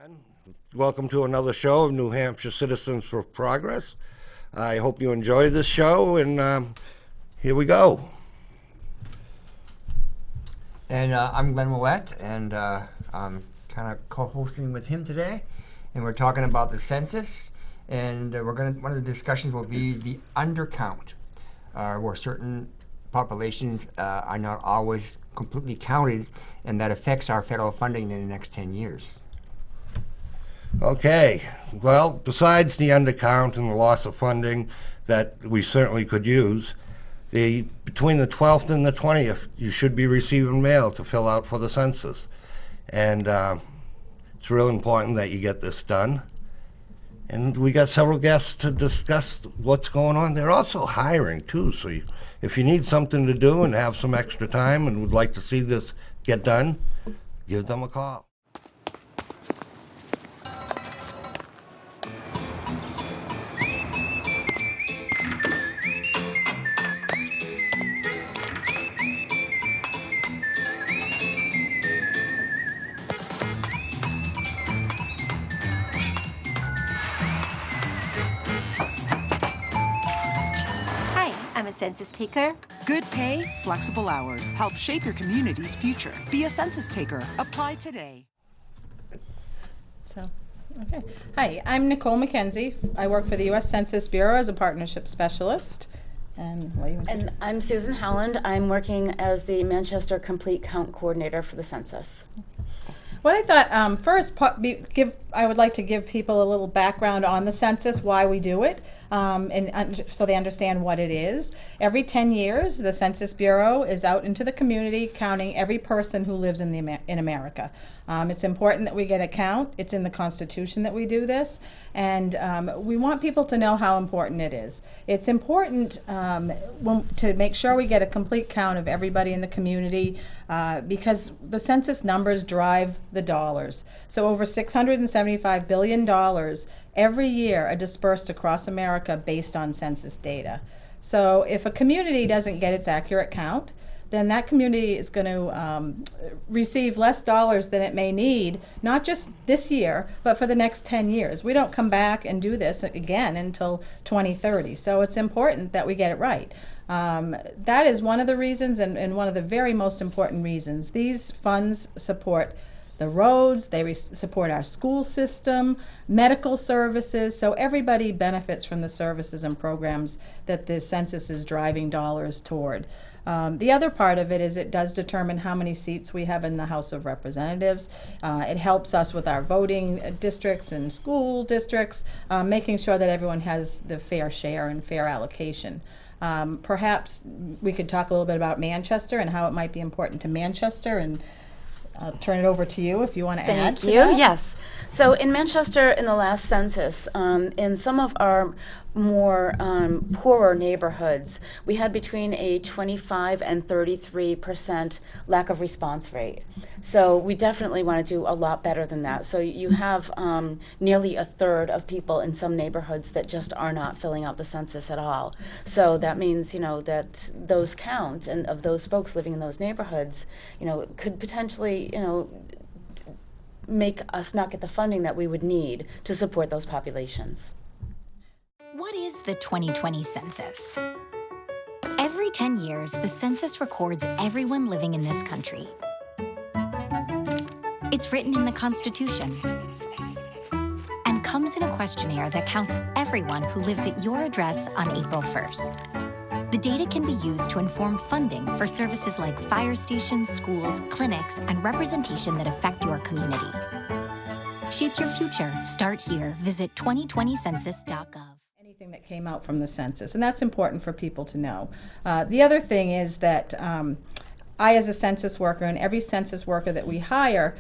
And welcome to another show of New Hampshire Citizens for Progress. I hope you enjoy this show, and here we go. And I'm Glenn Willett, and I'm kind of co-hosting with him today. And we're talking about the census, and one of the discussions will be the undercount, where certain populations are not always completely counted, and that affects our federal funding in the next 10 years. Okay, well, besides the undercount and the loss of funding that we certainly could use, between the 12th and the 20th, you should be receiving mail to fill out for the census. And it's real important that you get this done. And we got several guests to discuss what's going on. They're also hiring, too, so if you need something to do and have some extra time and would like to see this get done, give them a call. I'm a census taker. Good pay, flexible hours. Help shape your community's future. Be a census taker. Apply today. Okay. Hi, I'm Nicole McKenzie. I work for the U.S. Census Bureau as a partnership specialist. And I'm Susan Howland. I'm working as the Manchester Complete Count Coordinator for the census. What I thought, first, I would like to give people a little background on the census, why we do it, so they understand what it is. Every 10 years, the Census Bureau is out into the community counting every person who lives in America. It's important that we get a count. It's in the Constitution that we do this, and we want people to know how important it is. It's important to make sure we get a complete count of everybody in the community because the census numbers drive the dollars. So over $675 billion every year are dispersed across America based on census data. So if a community doesn't get its accurate count, then that community is going to receive less dollars than it may need, not just this year, but for the next 10 years. We don't come back and do this again until 2030. So it's important that we get it right. That is one of the reasons, and one of the very most important reasons. These funds support the roads, they support our school system, medical services, so everybody benefits from the services and programs that the census is driving dollars toward. The other part of it is it does determine how many seats we have in the House of Representatives. It helps us with our voting districts and school districts, making sure that everyone has the fair share and fair allocation. Perhaps we could talk a little bit about Manchester and how it might be important to Manchester, and I'll turn it over to you if you want to add to that. Thank you. Yes. So in Manchester, in the last census, in some of our more poorer neighborhoods, we had between a 25 and 33% lack of response rate. So we definitely want to do a lot better than that. So you have nearly a third of people in some neighborhoods that just are not filling out the census at all. So that means, that those counts and of those folks living in those neighborhoods, could potentially, make us not get the funding that we would need to support those populations. What is the 2020 census? Every 10 years, the census records everyone living in this country. It's written in the Constitution and comes in a questionnaire that counts everyone who lives at your address on April 1st. The data can be used to inform funding for services like fire stations, schools, clinics, and representation that affect your community. Shape your future. Start here. Visit 2020census.gov. Anything that came out from the census, and that's important for people to know. The other thing is that I, as a census worker, and every census worker that we hire,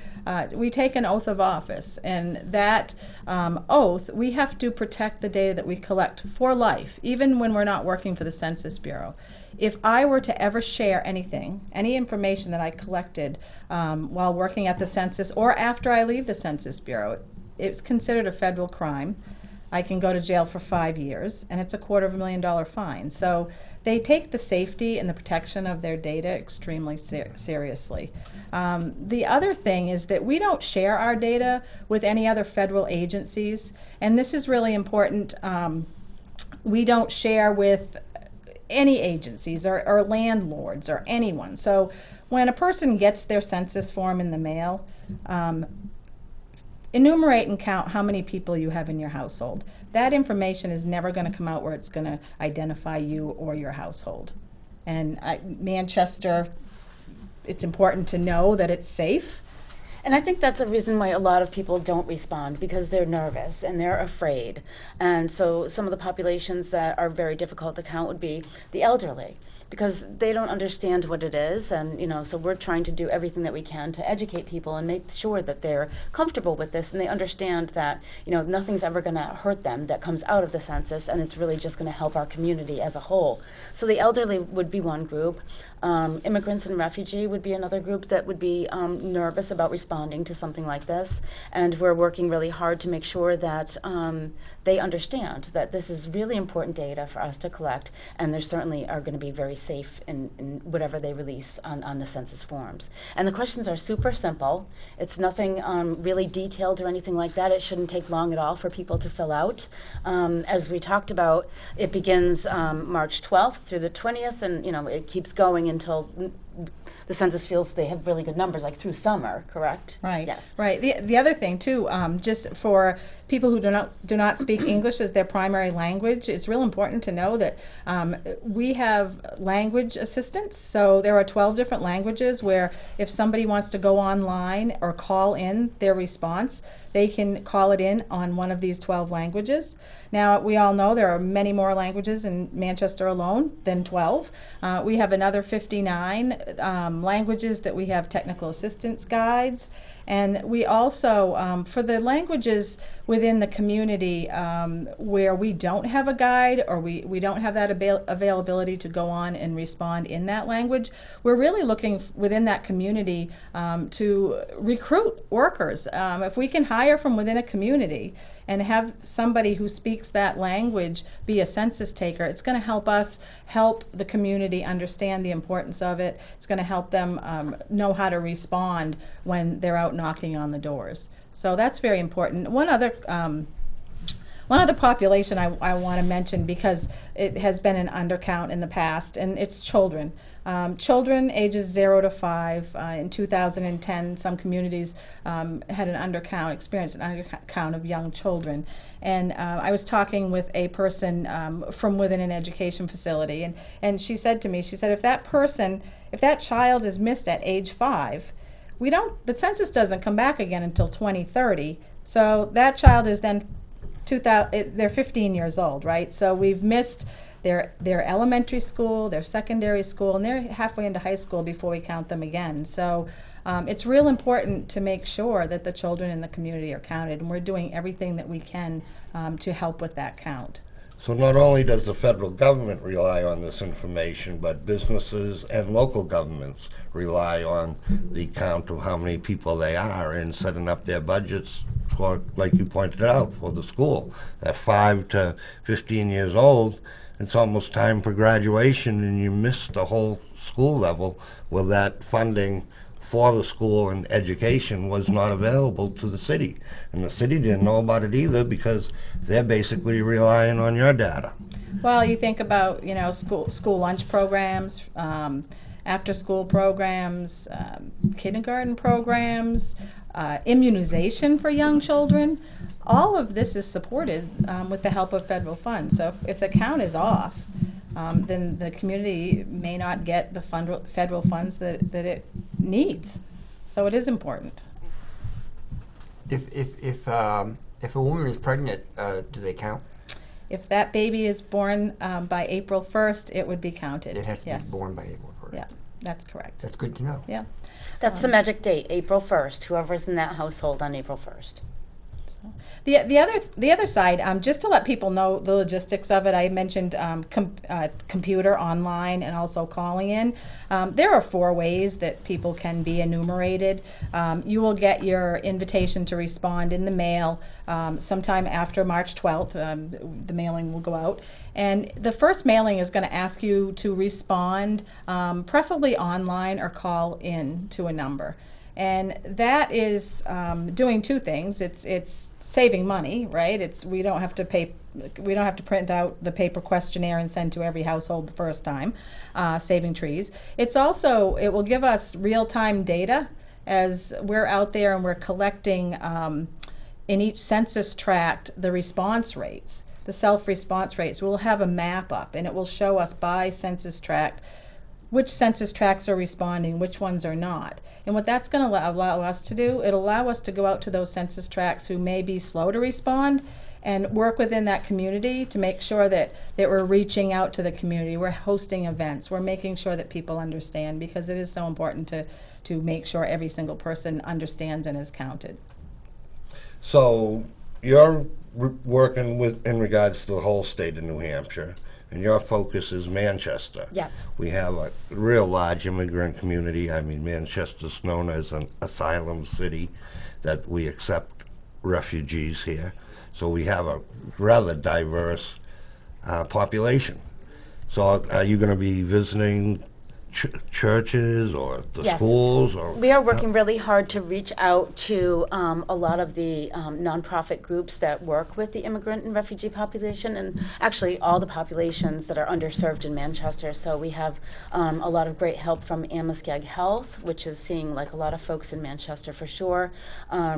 we take an oath of office, and that oath, we have to protect the data that we collect for life, even when we're not working for the Census Bureau. If I were to ever share anything, any information that I collected while working at the census or after I leave the Census Bureau, it's considered a federal crime. I can go to jail for 5 years, and it's a $250,000 fine. So they take the safety and the protection of their data extremely seriously. The other thing is that we don't share our data with any other federal agencies, and this is really important. We don't share with any agencies or landlords or anyone. So when a person gets their census form in the mail, enumerate and count how many people you have in your household. That information is never going to come out where it's going to identify you or your household. And Manchester, it's important to know that it's safe. And I think that's a reason why a lot of people don't respond, because they're nervous and they're afraid. And so some of the populations that are very difficult to count would be the elderly, because they don't understand what it is. And, so we're trying to do everything that we can to educate people and make sure that they're comfortable with this and they understand that, nothing's ever going to hurt them that comes out of the census, and it's really just going to help our community as a whole. So the elderly would be one group. Immigrants and refugee would be another group that would be nervous about responding to something like this. And we're working really hard to make sure that they understand that this is really important data for us to collect, and they certainly are going to be very safe in whatever they release on the census forms. And the questions are super simple. It's nothing really detailed or anything like that. It shouldn't take long at all for people to fill out. As we talked about, it begins March 12th through the 20th, and it keeps going until the census feels they have really good numbers, like through summer, correct? Right. Yes. Right. The other thing too, just for people who do not speak English as their primary language, it's real important to know that we have language assistants. So there are 12 different languages where if somebody wants to go online or call in their response, they can call it in on one of these 12 languages. Now, we all know there are many more languages in Manchester alone than 12. We have another 59 languages that we have technical assistance guides. And we also, for the languages within the community where we don't have a guide or we don't have that availability to go on and respond in that language, we're really looking within that community to recruit workers. If we can hire from within a community and have somebody who speaks that language be a census taker, it's going to help us help the community understand the importance of it. It's going to help them know how to respond when they're out knocking on the doors. So that's very important. One other population I want to mention, because it has been an undercount in the past, and it's children. Children ages 0 to 5. In 2010, some communities had experienced an undercount of young children. And I was talking with a person from within an education facility, and she said to me, if that child is missed at age 5, the census doesn't come back again until 2030. So that child is then they're 15 years old, right? So we've missed their elementary school, their secondary school, and they're halfway into high school before we count them again. So it's real important to make sure that the children in the community are counted, and we're doing everything that we can to help with that count. So not only does the federal government rely on this information, but businesses and local governments rely on the count of how many people they are in setting up their budgets for, like you pointed out, for the school. At 5 to 15 years old, it's almost time for graduation, and you miss the whole school level where that funding for the school and education was not available to the city. And the city didn't know about it either, because they're basically relying on your data. Well, you think about, school lunch programs, after school programs, kindergarten programs, immunization for young children. All of this is supported with the help of federal funds. So if the count is off, then the community may not get the federal funds that it needs. So it is important. If a woman is pregnant, do they count? If that baby is born by April 1st, it would be counted. It has to yes. be born by April 1st. Yeah, that's correct. That's good to know. Yeah. That's the magic date, April 1st, whoever's in that household on April 1st. The other side, just to let people know the logistics of it, I mentioned computer, online, and also calling in. There are 4 ways that people can be enumerated. You will get your invitation to respond in the mail sometime after March 12th. The mailing will go out. And the first mailing is going to ask you to respond, preferably online or call in to a number. And that is doing 2 things. It's saving money, right? We don't have to print out the paper questionnaire and send to every household the first time, saving trees. It will give us real-time data as we're out there and we're collecting in each census tract the response rates, the self-response rates. We'll have a map up and it will show us by census tract which census tracts are responding, which ones are not. And what that's going to allow us to do, it'll allow us to go out to those census tracts who may be slow to respond and work within that community to make sure that we're reaching out to the community. We're hosting events. We're making sure that people understand, because it is so important to make sure every single person understands and is counted. So you're working in regards to the whole state of New Hampshire, and your focus is Manchester. Yes. We have a real large immigrant community. I mean, Manchester's known as an asylum city, that we accept refugees here. So we have a rather diverse population. So are you going to be visiting churches or the Yes. schools? Or We are working really hard to reach out to a lot of the nonprofit groups that work with the immigrant and refugee population, and actually all the populations that are underserved in Manchester. So we have a lot of great help from Amoskeag Health, which is seeing like a lot of folks in Manchester for sure.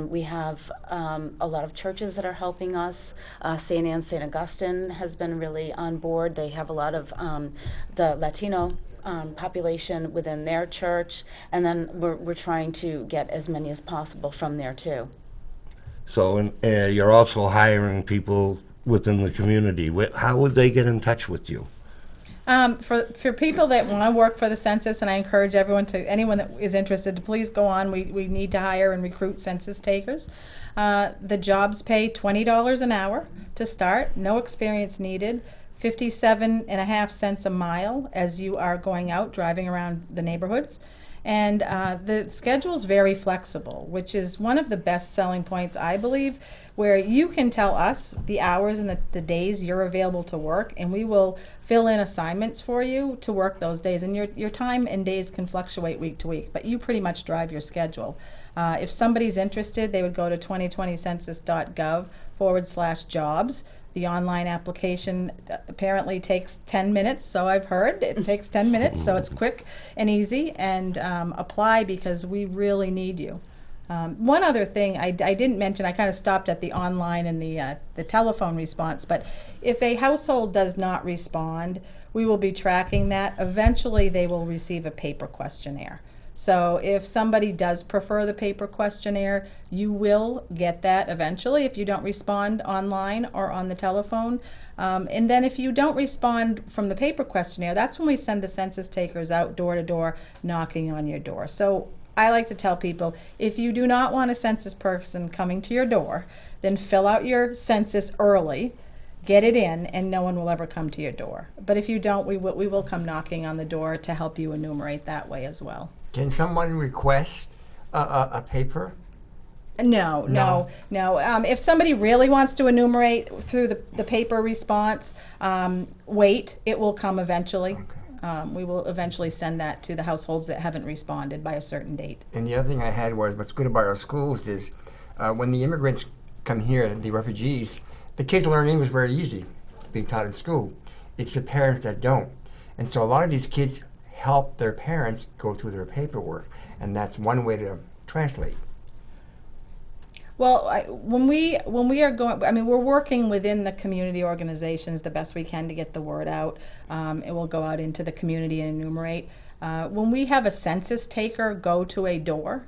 We have a lot of churches that are helping us. St. Anne, St. Augustine has been really on board. They have a lot of the Latino population within their church, and then we're trying to get as many as possible from there too. So you're also hiring people within the community. How would they get in touch with you? For people that want to work for the census, and I encourage anyone that is interested to please go on. We need to hire and recruit census takers. The jobs pay $20 an hour to start, no experience needed. 57.5 cents a mile as you are going out driving around the neighborhoods. And the schedule is very flexible, which is one of the best selling points, I believe, where you can tell us the hours and the days you're available to work, and we will fill in assignments for you to work those days. And your time and days can fluctuate week to week, but you pretty much drive your schedule. If somebody's interested, they would go to 2020census.gov/jobs. The online application apparently takes 10 minutes, so I've heard. It takes 10 minutes, so it's quick and easy. And apply, because we really need you. One other thing I didn't mention, I kind of stopped at the online and the telephone response, but if a household does not respond, we will be tracking that. Eventually, they will receive a paper questionnaire. So if somebody does prefer the paper questionnaire, you will get that eventually if you don't respond online or on the telephone. And then if you don't respond from the paper questionnaire, that's when we send the census takers out door to door knocking on your door. So I like to tell people, if you do not want a census person coming to your door, then fill out your census early, get it in, and no one will ever come to your door. But if you don't, we will come knocking on the door to help you enumerate that way as well. Can someone request a paper? No. If somebody really wants to enumerate through the paper response, wait, it will come eventually. Okay. We will eventually send that to the households that haven't responded by a certain date. And the other thing I had was, what's good about our schools is when the immigrants come here, the refugees, the kids learn English very easy, being taught in school. It's the parents that don't. And so a lot of these kids help their parents go through their paperwork, and that's one way to translate. Well, when we are going, I mean, we're working within the community organizations the best we can to get the word out. It will go out into the community and enumerate. When we have a census taker go to a door,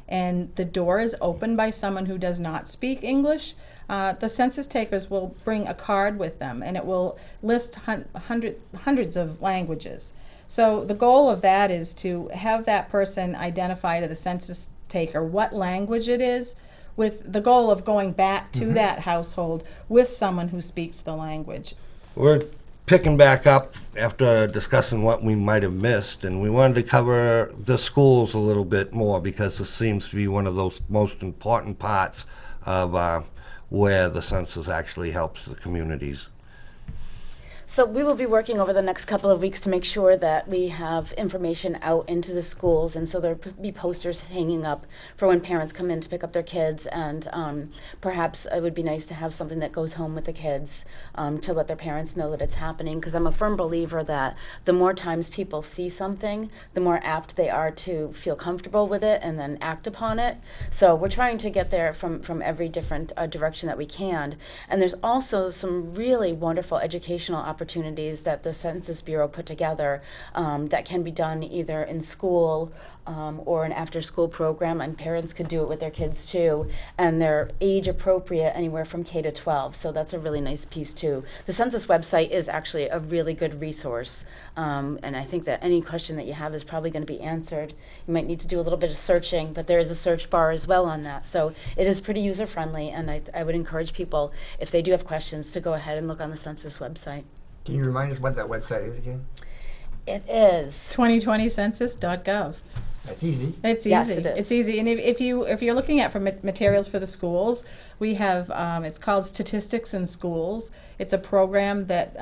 and the door is opened by someone who does not speak English, the census takers will bring a card with them, and it will list hundreds of languages. So the goal of that is to have that person identify to the census taker what language it is, with the goal of going back to that household with someone who speaks the language. We're picking back up after discussing what we might have missed, and we wanted to cover the schools a little bit more because this seems to be one of those most important parts of where the census actually helps the communities. So we will be working over the next couple of weeks to make sure that we have information out into the schools, and so there'll be posters hanging up for when parents come in to pick up their kids, and perhaps it would be nice to have something that goes home with the kids to let their parents know that it's happening, because I'm a firm believer that the more times people see something, the more apt they are to feel comfortable with it and then act upon it. So we're trying to get there from every different direction that we can, and there's also some really wonderful educational opportunities that the Census Bureau put together that can be done either in school or an after-school program, and parents could do it with their kids too, and they're age appropriate anywhere from K to 12, so that's a really nice piece too. The Census website is actually a really good resource, and I think that any question that you have is probably going to be answered. You might need to do a little bit of searching, but there is a search bar as well on that, so it is pretty user-friendly, and I would encourage people, if they do have questions, to go ahead and look on the Census website. Can you remind us what that website is again? It is 2020census.gov. That's easy. It's easy. Yes, it is. It's easy. And if you're looking at for materials for the schools, we have it's called Statistics in Schools. It's a program that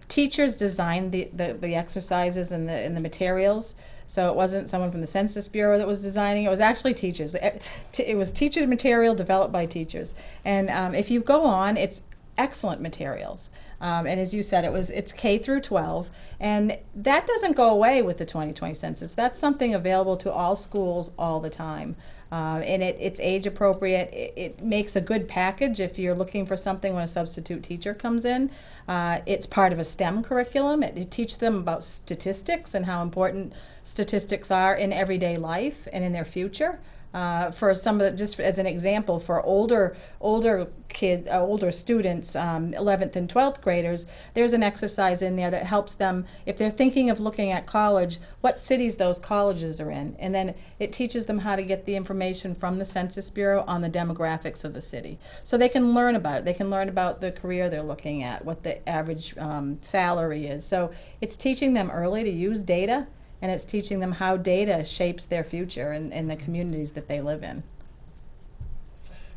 teachers designed the exercises and the materials. So it wasn't someone from the Census Bureau that was designing it. It was actually teachers. It was teachers' material developed by teachers. And if you go on, it's excellent materials. And as you said, it's K through 12, and that doesn't go away with the 2020 census. That's something available to all schools all the time. And it's age appropriate. It makes a good package if you're looking for something when a substitute teacher comes in. It's part of a STEM curriculum. It teaches them about statistics and how important statistics are in everyday life and in their future. For some of the, just as an example, for older students, 11th and 12th graders, there's an exercise in there that helps them, if they're thinking of looking at college, what cities those colleges are in. And then it teaches them how to get the information from the Census Bureau on the demographics of the city. So they can learn about it. They can learn about the career they're looking at, what the average salary is. So it's teaching them early to use data, and it's teaching them how data shapes their future and the communities that they live in.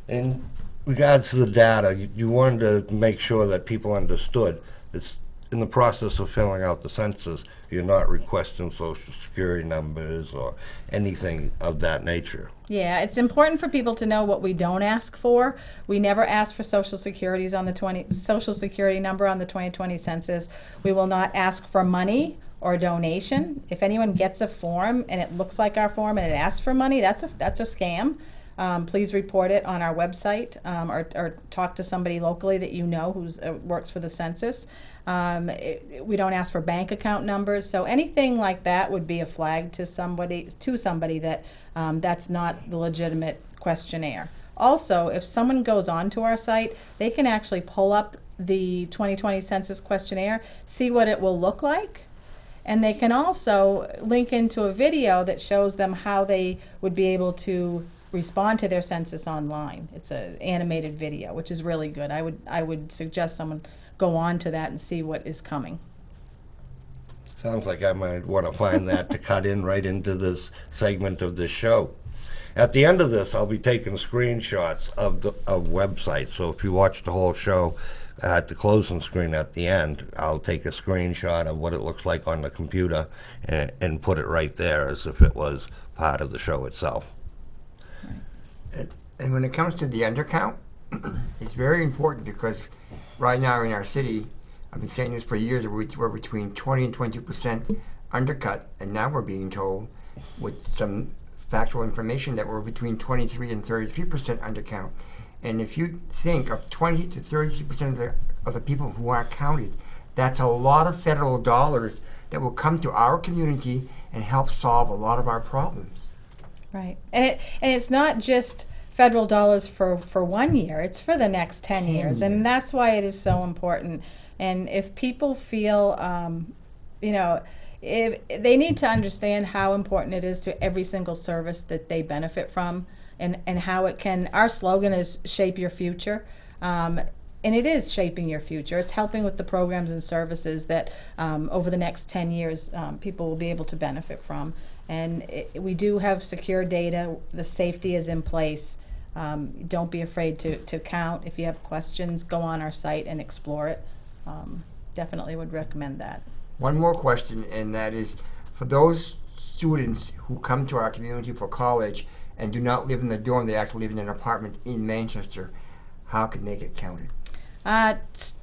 In regards to the data, you wanted to make sure that people understood it's in the process of filling out the census, you're not requesting social security numbers or anything of that nature. Yeah, it's important for people to know what we don't ask for. We never ask for social security number on the 2020 census. We will not ask for money or donation. If anyone gets a form and it looks like our form and it asks for money, that's a scam. Please report it on our website or talk to somebody locally that you know who works for the census. We don't ask for bank account numbers, so anything like that would be a flag to somebody that that's not the legitimate questionnaire. Also, if someone goes onto our site, they can actually pull up the 2020 census questionnaire, see what it will look like. And they can also link into a video that shows them how they would be able to respond to their census online. It's an animated video, which is really good. I would suggest someone go on to that and see what is coming. Sounds like I might want to find that to cut in right into this segment of this show. At the end of this, I'll be taking screenshots of websites. So if you watch the whole show, at the closing screen at the end, I'll take a screenshot of what it looks like on the computer and put it right there as if it was part of the show itself. And when it comes to the undercount, it's very important because right now in our city, I've been saying this for years, we're between 20 and 22% undercut, and now we're being told with some factual information that we're between 23 and 33% undercount. And if you think of 20 to 33% of the people who aren't counted, that's a lot of federal dollars that will come to our community and help solve a lot of our problems. Right, and it's not just federal dollars for 1 year, it's for the next 10 years, and that's why it is so important. And if people feel, if they need to understand how important it is to every single service that they benefit from. and how it can, our slogan is shape your future. And it is shaping your future. It's helping with the programs and services that over the next 10 years people will be able to benefit from. And we do have secure data. The safety is in place. Don't be afraid to count. If you have questions, go on our site and explore it. Definitely would recommend that. One more question, and that is, for those students who come to our community for college and do not live in the dorm, they actually live in an apartment in Manchester, how can they get counted?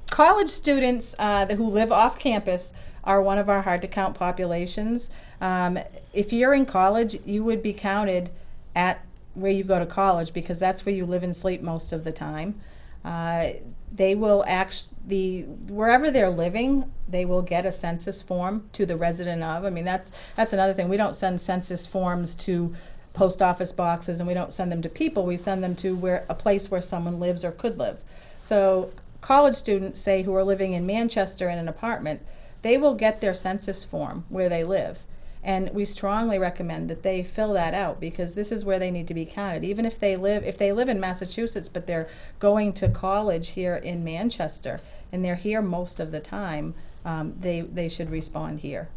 College students who live off campus are one of our hard to count populations. If you're in college, you would be counted at where you go to college because that's where you live and sleep most of the time. They will actually, wherever they're living, they will get a census form to the resident of. I mean, that's another thing. We don't send census forms to post office boxes, and we don't send them to people. We send them to a place where someone lives or could live. So college students, say, who are living in Manchester in an apartment, they will get their census form where they live. And we strongly recommend that they fill that out because this is where they need to be counted. Even if they live in Massachusetts, but they're going to college here in Manchester and they're here most of the time, they should respond here.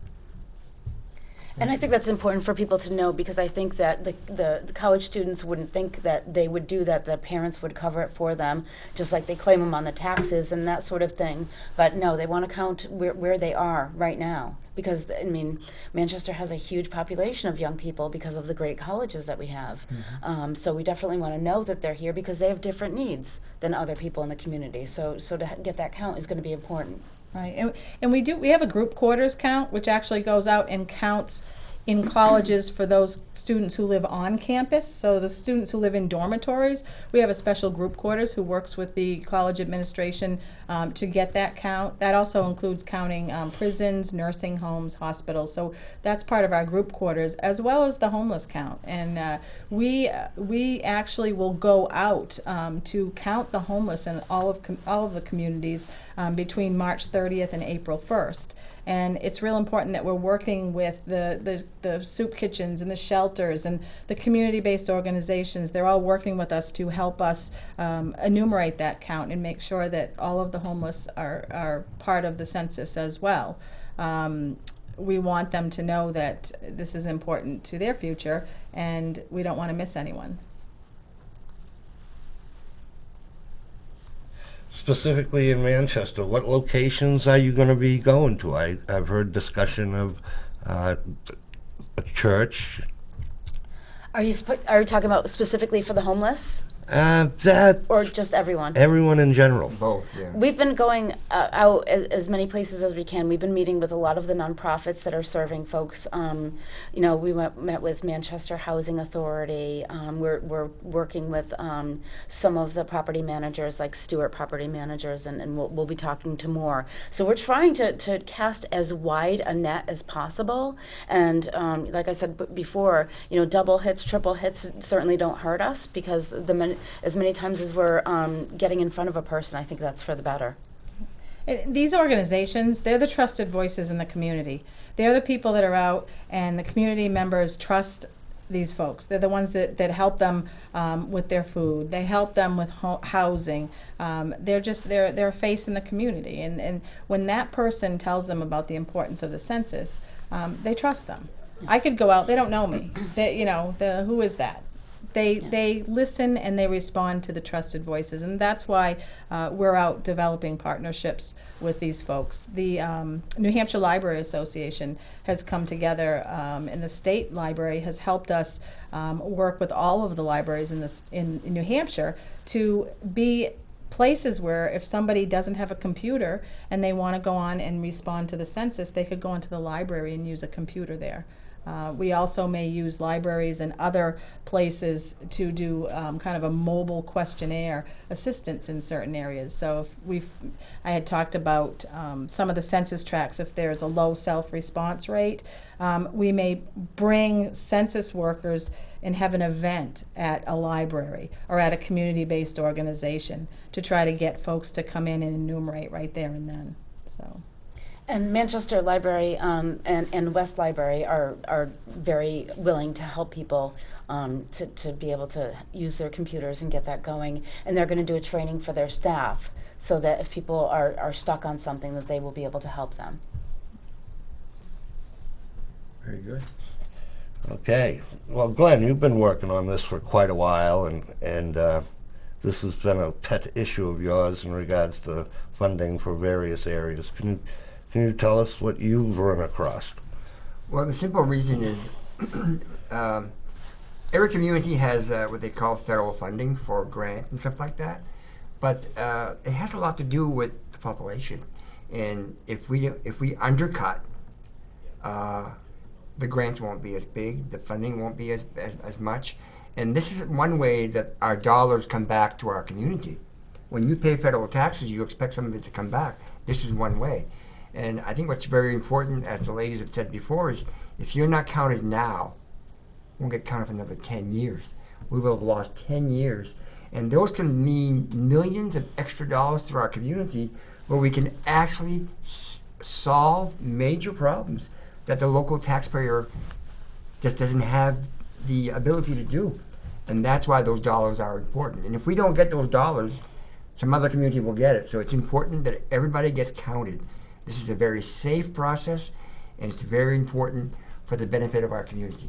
And I think that's important for people to know because I think that the college students wouldn't think that they would do that, the parents would cover it for them, just like they claim them on the taxes and that sort of thing. But no, they want to count where they are right now. Because, I mean, Manchester has a huge population of young people because of the great colleges that we have. Mm-hmm. So we definitely want to know that they're here because they have different needs than other people in the community. So to get that count is going to be important. Right, and we have a group quarters count, which actually goes out and counts in colleges for those students who live on campus. So the students who live in dormitories, we have a special group quarters who works with the college administration to get that count. That also includes counting prisons, nursing homes, hospitals. So that's part of our group quarters, as well as the homeless count. And we actually will go out to count the homeless in all of the communities between March 30th and April 1st. And it's real important that we're working with the soup kitchens and the shelters and the community-based organizations. They're all working with us to help us enumerate that count and make sure that all of the homeless are part of the census as well. We want them to know that this is important to their future and we don't want to miss anyone. Specifically in Manchester, what locations are you going to be going to? I've heard discussion of a church. Are you talking about specifically for the homeless? That Or just everyone? Everyone in general. Both, yeah. We've been going out as many places as we can. We've been meeting with a lot of the nonprofits that are serving folks. We met with Manchester Housing Authority. We're working with some of the property managers, like Stewart Property Managers, and we'll be talking to more. So we're trying to cast as wide a net as possible. And like I said before, double hits, triple hits certainly don't hurt us because as many times as we're getting in front of a person, I think that's for the better. These organizations, they're the trusted voices in the community. They're the people that are out and the community members trust these folks. They're the ones that help them with their food. They help them with housing. They're a face in the community. And when that person tells them about the importance of the census, they trust them. I could go out, they don't know me. Who is that? They listen and they respond to the trusted voices, and that's why we're out developing partnerships with these folks. The New Hampshire Library Association has come together, and the state library has helped us work with all of the libraries in New Hampshire to be places where if somebody doesn't have a computer and they want to go on and respond to the census, they could go into the library and use a computer there. We also may use libraries and other places to do kind of a mobile questionnaire assistance in certain areas. So I had talked about some of the census tracts. If there's a low self-response rate, we may bring census workers and have an event at a library or at a community-based organization to try to get folks to come in and enumerate right there and then. So. And Manchester Library and West Library are very willing to help people to be able to use their computers and get that going. And they're going to do a training for their staff so that if people are stuck on something, that they will be able to help them. Very good. Okay. Well, Glenn, you've been working on this for quite a while, and this has been a pet issue of yours in regards to funding for various areas. Can you tell us what you've run across? Well, the simple reason is every community has what they call federal funding for grants and stuff like that, but it has a lot to do with the population. And if we undercut, the grants won't be as big, the funding won't be as much. And this is one way that our dollars come back to our community. When you pay federal taxes, you expect some of it to come back. This is one way. And I think what's very important, as the ladies have said before, is if you're not counted now, won't get counted for another 10 years. We will have lost 10 years. And those can mean millions of extra dollars to our community where we can actually solve major problems that the local taxpayer just doesn't have the ability to do. And that's why those dollars are important. And if we don't get those dollars, some other community will get it. So it's important that everybody gets counted. This is a very safe process, and it's very important for the benefit of our community.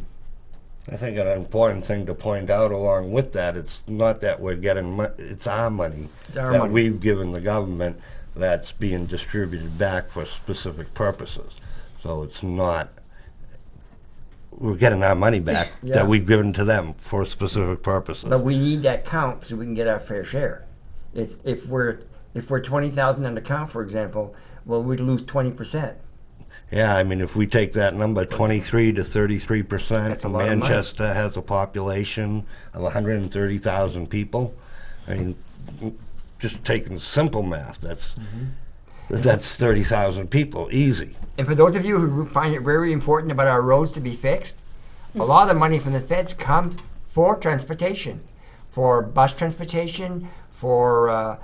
I think an important thing to point out along with that, it's not that we're getting it's our money our that money. we've given the government that's being distributed back for specific purposes. So it's not, we're getting our money back Yeah. that we've given to them for specific purposes. But we need that count so we can get our fair share. If we're 20,000 under count, for example, well, we'd lose 20%. Yeah, I mean, if we take that number, 23 to 33%, That's a lot of money. Manchester has a population of 130,000 people. I mean, just taking simple math, that's 30,000 people, easy. And for those of you who find it very important about our roads to be fixed, a lot of the money from the feds come for transportation, for bus transportation, for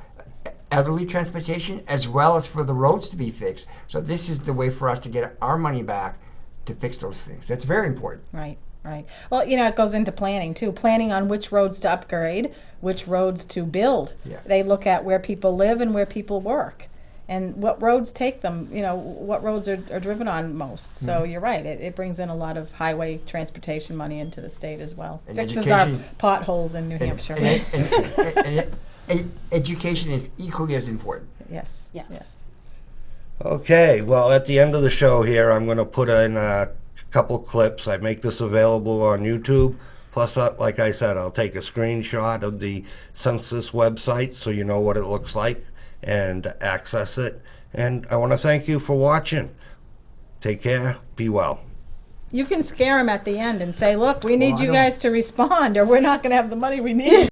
elderly transportation, as well as for the roads to be fixed. So this is the way for us to get our money back to fix those things. That's very important. Right, right. Well, it goes into planning too. Planning on which roads to upgrade, which roads to build. Yeah. They look at where people live and where people work, and what roads take them. What roads are driven on most. So you're right. It brings in a lot of highway transportation money into the state as well. And Fixes our education- potholes in New Hampshire. And education is equally as important. Yes. Yes. Yes. Okay, well, at the end of the show here, I'm going to put in a couple clips. I make this available on YouTube. Plus, like I said, I'll take a screenshot of the census website so you know what it looks like and access it. And I want to thank you for watching. Take care. Be well. You can scare them at the end and say, "Look, we need I you don't- guys to respond, or we're not going to have the money we need."